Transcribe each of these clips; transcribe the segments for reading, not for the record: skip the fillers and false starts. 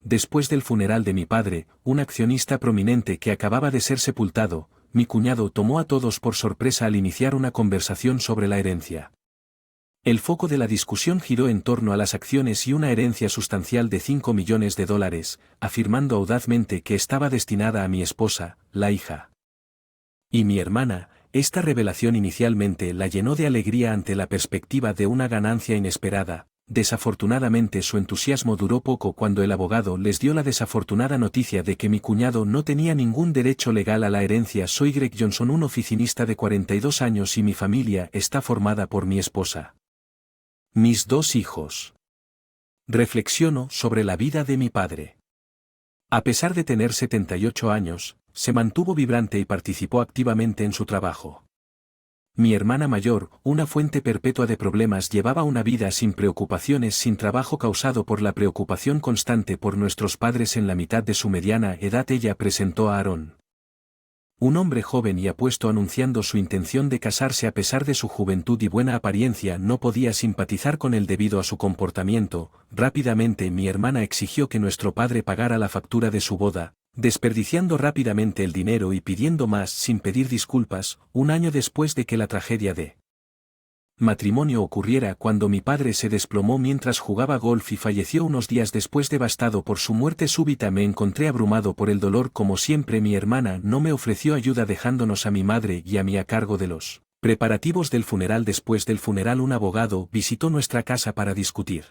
Después del funeral de mi padre, un accionista prominente que acababa de ser sepultado, mi cuñado tomó a todos por sorpresa al iniciar una conversación sobre la herencia. El foco de la discusión giró en torno a las acciones y una herencia sustancial de $5 millones, afirmando audazmente que estaba destinada a mi esposa, la hija. Y mi hermana. Esta revelación inicialmente la llenó de alegría ante la perspectiva de una ganancia inesperada. Desafortunadamente su entusiasmo duró poco cuando el abogado les dio la desafortunada noticia de que mi cuñado no tenía ningún derecho legal a la herencia. Soy Greg Johnson, un oficinista de 42 años y mi familia está formada por mi esposa. Mis 2 hijos. Reflexiono sobre la vida de mi padre. A pesar de tener 78 años, se mantuvo vibrante y participó activamente en su trabajo. Mi hermana mayor, una fuente perpetua de problemas, llevaba una vida sin preocupaciones, sin trabajo causado por la preocupación constante por nuestros padres. En la mitad de su mediana edad ella presentó a Aaron. Un hombre joven y apuesto anunciando su intención de casarse. A pesar de su juventud y buena apariencia no podía simpatizar con él debido a su comportamiento. Rápidamente mi hermana exigió que nuestro padre pagara la factura de su boda, desperdiciando rápidamente el dinero y pidiendo más sin pedir disculpas. Un año después de que la tragedia de matrimonio ocurriera, cuando mi padre se desplomó mientras jugaba golf y falleció unos días después devastado por su muerte súbita, me encontré abrumado por el dolor. Como siempre, mi hermana no me ofreció ayuda, dejándonos a mi madre y a mí a cargo de los preparativos del funeral. Después del funeral, un abogado visitó nuestra casa para discutir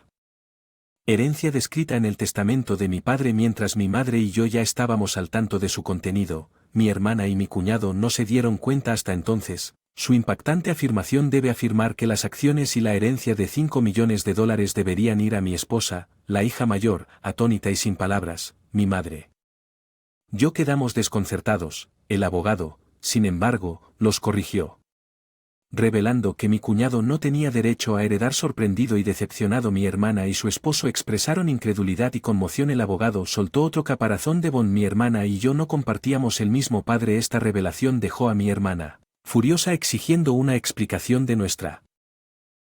herencia descrita en el testamento de mi padre. Mientras mi madre y yo ya estábamos al tanto de su contenido, mi hermana y mi cuñado no se dieron cuenta hasta entonces. Su impactante afirmación debe afirmar que las acciones y la herencia de $5 millones deberían ir a mi esposa, la hija mayor. Atónita y sin palabras, mi madre. Yo quedamos desconcertados. El abogado, sin embargo, los corrigió, revelando que mi cuñado no tenía derecho a heredar. Sorprendido y decepcionado, mi hermana y su esposo expresaron incredulidad y conmoción. El abogado soltó otro caparazón de Bond. Mi hermana y yo no compartíamos el mismo padre. Esta revelación dejó a mi hermana furiosa, exigiendo una explicación de nuestra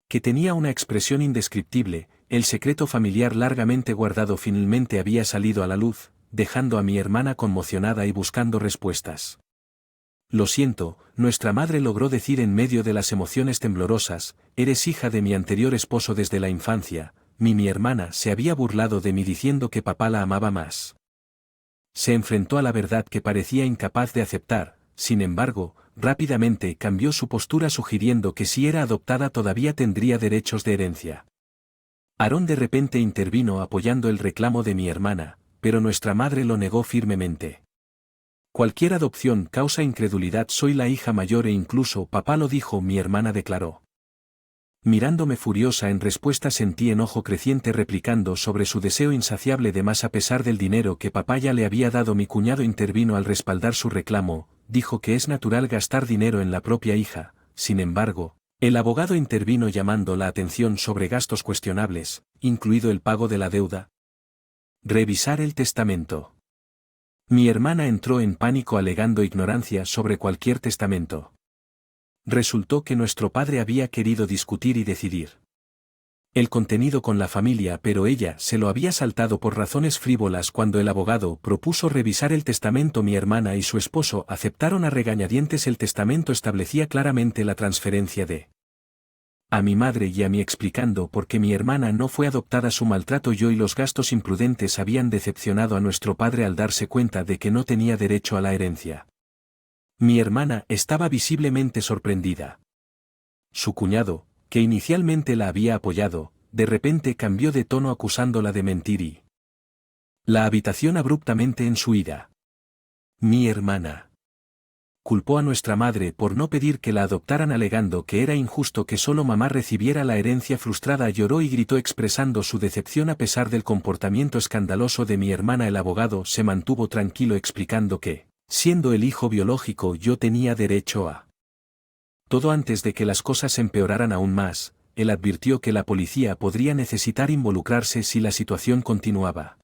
que tenía una expresión indescriptible. El secreto familiar largamente guardado finalmente había salido a la luz, dejando a mi hermana conmocionada y buscando respuestas. Lo siento, nuestra madre logró decir en medio de las emociones temblorosas, eres hija de mi anterior esposo desde la infancia. Mi hermana se había burlado de mí diciendo que papá la amaba más. Se enfrentó a la verdad que parecía incapaz de aceptar. Sin embargo, rápidamente cambió su postura, sugiriendo que si era adoptada todavía tendría derechos de herencia. Aaron de repente intervino apoyando el reclamo de mi hermana, pero nuestra madre lo negó firmemente. Cualquier adopción causa incredulidad. Soy la hija mayor e incluso papá lo dijo, mi hermana declaró. Mirándome furiosa en respuesta, sentí enojo creciente, replicando sobre su deseo insaciable de más a pesar del dinero que papá ya le había dado. Mi cuñado intervino al respaldar su reclamo, dijo que es natural gastar dinero en la propia hija. Sin embargo, el abogado intervino llamando la atención sobre gastos cuestionables, incluido el pago de la deuda. Revisar el testamento. Mi hermana entró en pánico alegando ignorancia sobre cualquier testamento. Resultó que nuestro padre había querido discutir y decidir el contenido con la familia, pero ella se lo había saltado por razones frívolas. Cuando el abogado propuso revisar el testamento, mi hermana y su esposo aceptaron a regañadientes. El testamento establecía claramente la transferencia de a mi madre y a mí, explicando por qué mi hermana no fue adoptada. Su maltrato yo y los gastos imprudentes habían decepcionado a nuestro padre al darse cuenta de que no tenía derecho a la herencia. Mi hermana estaba visiblemente sorprendida. Su cuñado, que inicialmente la había apoyado, de repente cambió de tono acusándola de mentir y la habitación abruptamente en su ira. Mi hermana culpó a nuestra madre por no pedir que la adoptaran, alegando que era injusto que solo mamá recibiera la herencia. Frustrada, lloró y gritó expresando su decepción a pesar del comportamiento escandaloso de mi hermana. El abogado se mantuvo tranquilo, explicando que, siendo el hijo biológico, yo tenía derecho a todo. Antes de que las cosas empeoraran aún más, él advirtió que la policía podría necesitar involucrarse si la situación continuaba.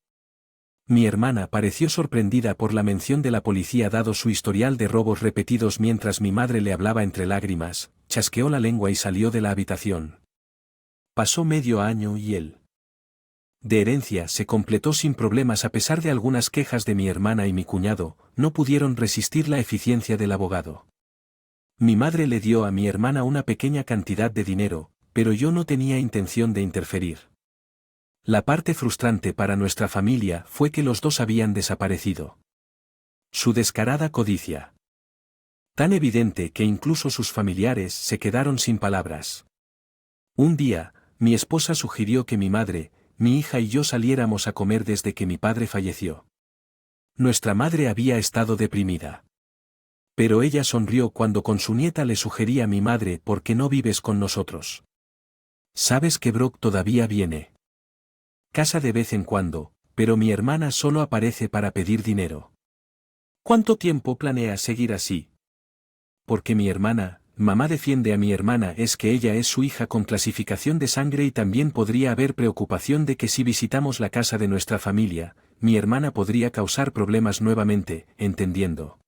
Mi hermana pareció sorprendida por la mención de la policía dado su historial de robos repetidos. Mientras mi madre le hablaba entre lágrimas, chasqueó la lengua y salió de la habitación. Pasó medio año y el de herencia se completó sin problemas a pesar de algunas quejas de mi hermana y mi cuñado, no pudieron resistir la eficiencia del abogado. Mi madre le dio a mi hermana una pequeña cantidad de dinero, pero yo no tenía intención de interferir. La parte frustrante para nuestra familia fue que los dos habían desaparecido. Su descarada codicia. Tan evidente que incluso sus familiares se quedaron sin palabras. Un día, mi esposa sugirió que mi madre, mi hija y yo saliéramos a comer desde que mi padre falleció. Nuestra madre había estado deprimida. Pero ella sonrió cuando con su nieta le sugería a mi madre: ¿por qué no vives con nosotros? Sabes que Brock todavía viene. Casa de vez en cuando, pero mi hermana solo aparece para pedir dinero. ¿Cuánto tiempo planeas seguir así? Porque mi hermana, mamá defiende a mi hermana, es que ella es su hija con clasificación de sangre y también podría haber preocupación de que si visitamos la casa de nuestra familia, mi hermana podría causar problemas nuevamente, entendiendo.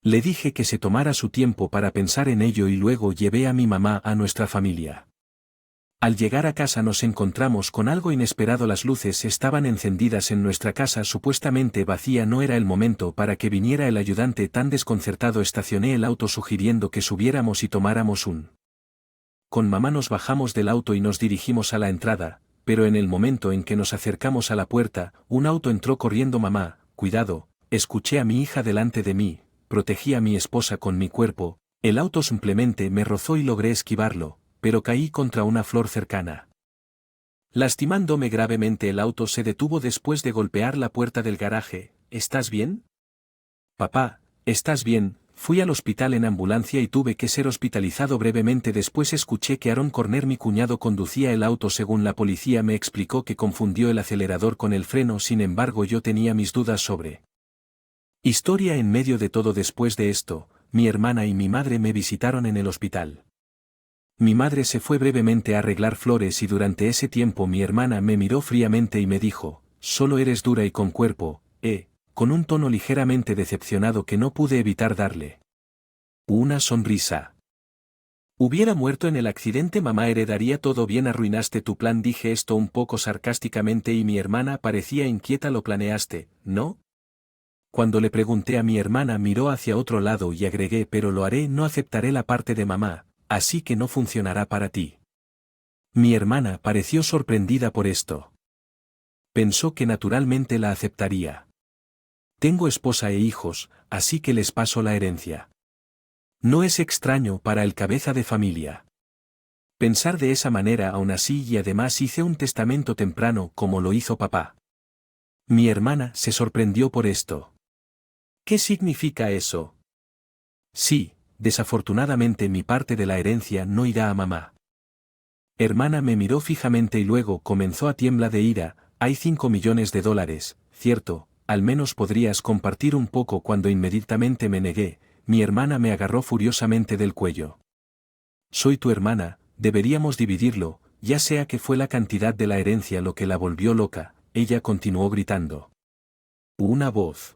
Le dije que se tomara su tiempo para pensar en ello y luego llevé a mi mamá a nuestra familia. Al llegar a casa nos encontramos con algo inesperado: las luces estaban encendidas en nuestra casa supuestamente vacía. No era el momento para que viniera el ayudante. Tan desconcertado estacioné el auto sugiriendo que subiéramos y tomáramos un. Con mamá nos bajamos del auto y nos dirigimos a la entrada, pero en el momento en que nos acercamos a la puerta, un auto entró corriendo. Mamá, cuidado, escuché a mi hija delante de mí, protegí a mi esposa con mi cuerpo, el auto simplemente me rozó y logré esquivarlo, pero caí contra una flor cercana. Lastimándome gravemente. El auto se detuvo después de golpear la puerta del garaje. ¿Estás bien? Papá, ¿estás bien? Fui al hospital en ambulancia y tuve que ser hospitalizado brevemente. Después escuché que Aaron Corner, mi cuñado, conducía el auto. Según la policía me explicó que confundió el acelerador con el freno. Sin embargo, yo tenía mis dudas sobre historia. En medio de todo, después de esto, mi hermana y mi madre me visitaron en el hospital. Mi madre se fue brevemente a arreglar flores y durante ese tiempo mi hermana me miró fríamente y me dijo: solo eres dura y con cuerpo, con un tono ligeramente decepcionado que no pude evitar darle una sonrisa. Hubiera muerto en el accidente. Mamá heredaría todo. Bien, arruinaste tu plan. Dije esto un poco sarcásticamente y mi hermana parecía inquieta. Lo planeaste, ¿no? Cuando le pregunté a mi hermana miró hacia otro lado y agregué: pero lo haré. No aceptaré la parte de mamá. Así que no funcionará para ti. Mi hermana pareció sorprendida por esto. Pensó que naturalmente la aceptaría. Tengo esposa e hijos, así que les paso la herencia. No es extraño para el cabeza de familia pensar de esa manera. Aún así, y además hice un testamento temprano como lo hizo papá. Mi hermana se sorprendió por esto. ¿Qué significa eso? Sí. Desafortunadamente mi parte de la herencia no irá a mamá. Hermana me miró fijamente y luego comenzó a temblar de ira. Hay $5 millones, ¿cierto? Al menos podrías compartir un poco. Cuando inmediatamente me negué, mi hermana me agarró furiosamente del cuello. Soy tu hermana, deberíamos dividirlo, ya sea que fue la cantidad de la herencia lo que la volvió loca. Ella continuó gritando. Una voz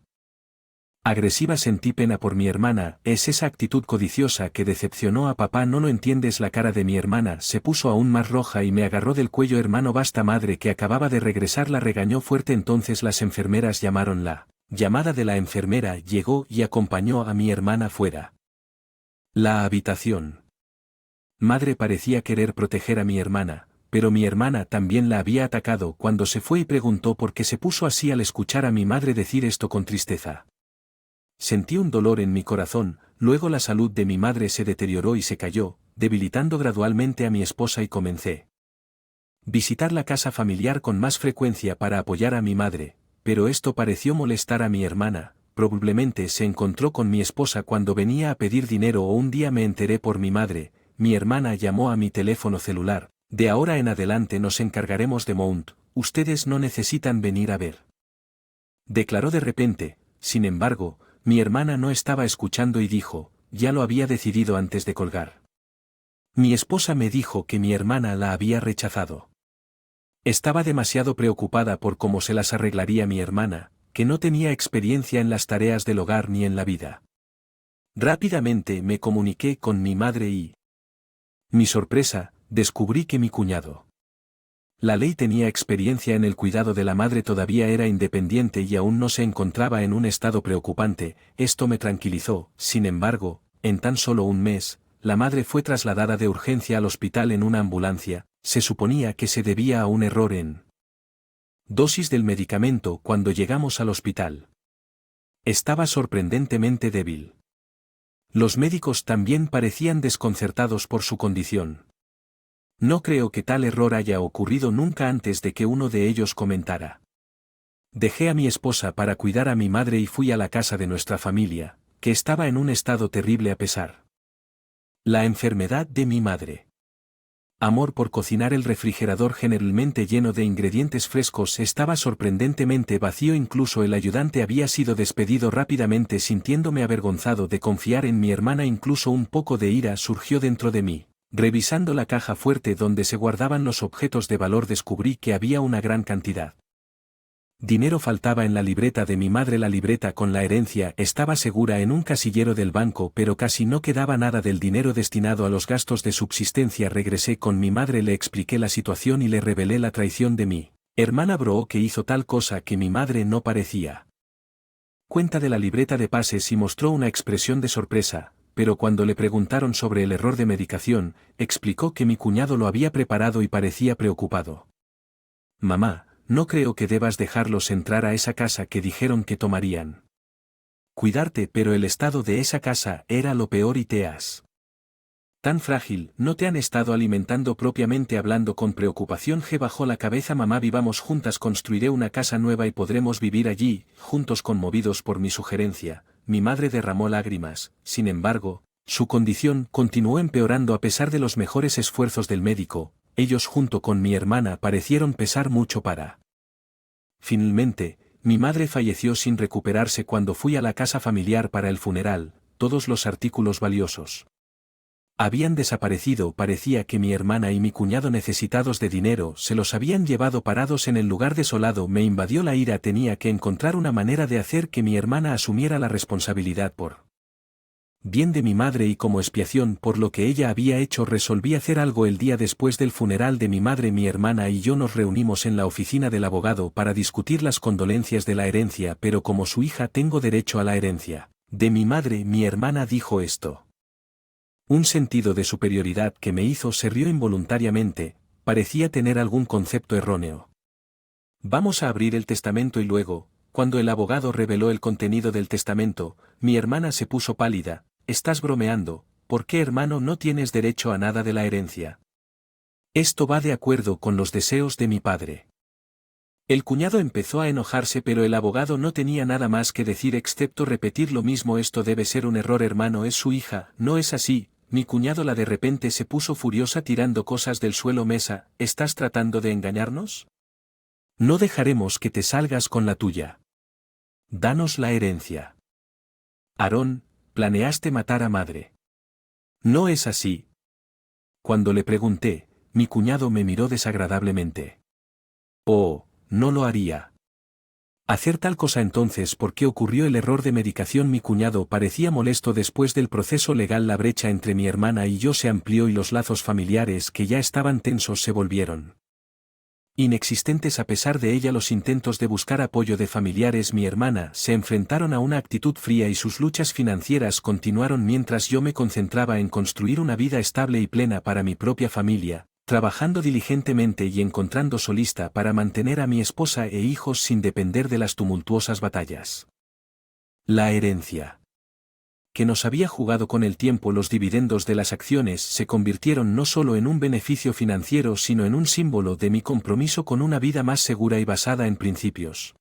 agresiva. Sentí pena por mi hermana. Es esa actitud codiciosa que decepcionó a papá. No lo entiendes. La cara de mi hermana se puso aún más roja y me agarró del cuello. Hermano, basta. Madre, que acababa de regresar, la regañó fuerte. Entonces las enfermeras llamaron. La llamada de la enfermera llegó y acompañó a mi hermana fuera la habitación. Madre parecía querer proteger a mi hermana, pero mi hermana también la había atacado. Cuando se fue y preguntó por qué se puso así al escuchar a mi madre decir esto con tristeza. Sentí un dolor en mi corazón. Luego la salud de mi madre se deterioró y se cayó, debilitando gradualmente a mi esposa y comencé visitar la casa familiar con más frecuencia para apoyar a mi madre, pero esto pareció molestar a mi hermana. Probablemente se encontró con mi esposa cuando venía a pedir dinero o un día me enteré por mi madre. Mi hermana llamó a mi teléfono celular. De ahora en adelante nos encargaremos de Mount, ustedes no necesitan venir a ver. Declaró de repente. Sin embargo, mi hermana no estaba escuchando y dijo: ya lo había decidido antes de colgar. Mi esposa me dijo que mi hermana la había rechazado. Estaba demasiado preocupada por cómo se las arreglaría mi hermana, que no tenía experiencia en las tareas del hogar ni en la vida. Rápidamente me comuniqué con mi madre y, mi sorpresa, descubrí que mi cuñado La ley tenía experiencia en el cuidado de la madre, todavía era independiente y aún no se encontraba en un estado preocupante. Esto me tranquilizó. Sin embargo, en tan solo un mes, la madre fue trasladada de urgencia al hospital en una ambulancia. Se suponía que se debía a un error en dosis del medicamento. Cuando llegamos al hospital, estaba sorprendentemente débil. Los médicos también parecían desconcertados por su condición. No creo que tal error haya ocurrido nunca antes de que uno de ellos comentara. Dejé a mi esposa para cuidar a mi madre y fui a la casa de nuestra familia, que estaba en un estado terrible a pesar. La enfermedad de mi madre. Amor por cocinar. El refrigerador, generalmente lleno de ingredientes frescos, estaba sorprendentemente vacío. Incluso el ayudante había sido despedido rápidamente. Sintiéndome avergonzado de confiar en mi hermana, incluso un poco de ira surgió dentro de mí. Revisando la caja fuerte donde se guardaban los objetos de valor, descubrí que había una gran cantidad. Dinero faltaba en la libreta de mi madre. La libreta con la herencia estaba segura en un casillero del banco, pero casi no quedaba nada del dinero destinado a los gastos de subsistencia. Regresé con mi madre, le expliqué la situación y le revelé la traición de mi hermana Bro, que hizo tal cosa que mi madre no parecía cuenta de la libreta de pases y mostró una expresión de sorpresa. Pero cuando le preguntaron sobre el error de medicación, explicó que mi cuñado lo había preparado y parecía preocupado. Mamá, no creo que debas dejarlos entrar a esa casa, que dijeron que tomarían cuidarte, pero el estado de esa casa era lo peor y te has tan frágil. ¿No te han estado alimentando propiamente? Hablando con preocupación, G bajó la cabeza. Mamá, vivamos juntas, construiré una casa nueva y podremos vivir allí, juntos. Conmovidos por mi sugerencia, mi madre derramó lágrimas. Sin embargo, su condición continuó empeorando a pesar de los mejores esfuerzos del médico. Ellos junto con mi hermana parecieron pesar mucho para. Finalmente, mi madre falleció sin recuperarse. Cuando fui a la casa familiar para el funeral, todos los artículos valiosos habían desaparecido. Parecía que mi hermana y mi cuñado, necesitados de dinero, se los habían llevado parados en el lugar desolado. Me invadió la ira. Tenía que encontrar una manera de hacer que mi hermana asumiera la responsabilidad por bien de mi madre, y como expiación por lo que ella había hecho resolví hacer algo. El día después del funeral de mi madre, mi hermana y yo nos reunimos en la oficina del abogado para discutir las condolencias de la herencia. Pero como su hija tengo derecho a la herencia de mi madre. Mi hermana dijo esto. Un sentido de superioridad que me hizo se rió involuntariamente. Parecía tener algún concepto erróneo. Vamos a abrir el testamento. Y luego, cuando el abogado reveló el contenido del testamento, mi hermana se puso pálida. Estás bromeando. ¿Por qué, hermano? No tienes derecho a nada de la herencia. Esto va de acuerdo con los deseos de mi padre. El cuñado empezó a enojarse, pero el abogado no tenía nada más que decir excepto repetir lo mismo. Esto debe ser un error, hermano, es su hija. No es así. Mi cuñado la de repente se puso furiosa tirando cosas del suelo. Mesa, ¿estás tratando de engañarnos? No dejaremos que te salgas con la tuya. Danos la herencia. Aarón, planeaste matar a madre. No es así. Cuando le pregunté, mi cuñado me miró desagradablemente. Oh, no lo haría. Hacer tal cosa. Entonces, ¿por qué ocurrió el error de medicación? Mi cuñado parecía molesto. Después del proceso legal, la brecha entre mi hermana y yo se amplió y los lazos familiares, que ya estaban tensos, se volvieron inexistentes. A pesar de ella, los intentos de buscar apoyo de familiares, mi hermana se enfrentaron a una actitud fría y sus luchas financieras continuaron mientras yo me concentraba en construir una vida estable y plena para mi propia familia, trabajando diligentemente y encontrando solista para mantener a mi esposa e hijos sin depender de las tumultuosas batallas. La herencia que nos había jugado con el tiempo. Los dividendos de las acciones se convirtieron no solo en un beneficio financiero, sino en un símbolo de mi compromiso con una vida más segura y basada en principios.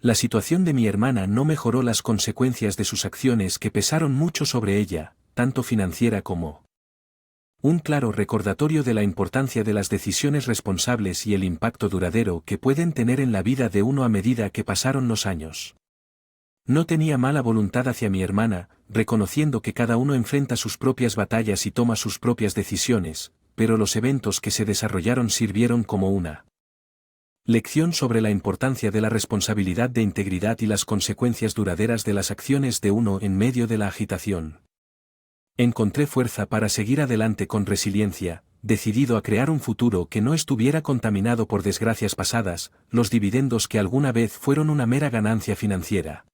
La situación de mi hermana no mejoró. Las consecuencias de sus acciones que pesaron mucho sobre ella, tanto financiera como un claro recordatorio de la importancia de las decisiones responsables y el impacto duradero que pueden tener en la vida de uno a medida que pasaron los años. No tenía mala voluntad hacia mi hermana, reconociendo que cada uno enfrenta sus propias batallas y toma sus propias decisiones, pero los eventos que se desarrollaron sirvieron como una lección sobre la importancia de la responsabilidad, de integridad y las consecuencias duraderas de las acciones de uno en medio de la agitación. Encontré fuerza para seguir adelante con resiliencia, decidido a crear un futuro que no estuviera contaminado por desgracias pasadas, los dividendos que alguna vez fueron una mera ganancia financiera.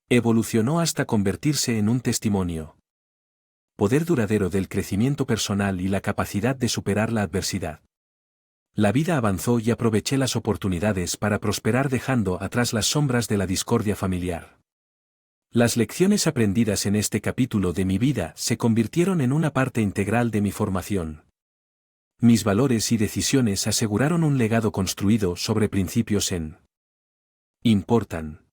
Evolucionó hasta convertirse en un testimonio. Poder duradero del crecimiento personal y la capacidad de superar la adversidad. La vida avanzó y aproveché las oportunidades para prosperar dejando atrás las sombras de la discordia familiar. Las lecciones aprendidas en este capítulo de mi vida se convirtieron en una parte integral de mi formación. Mis valores y decisiones aseguraron un legado construido sobre principios importan.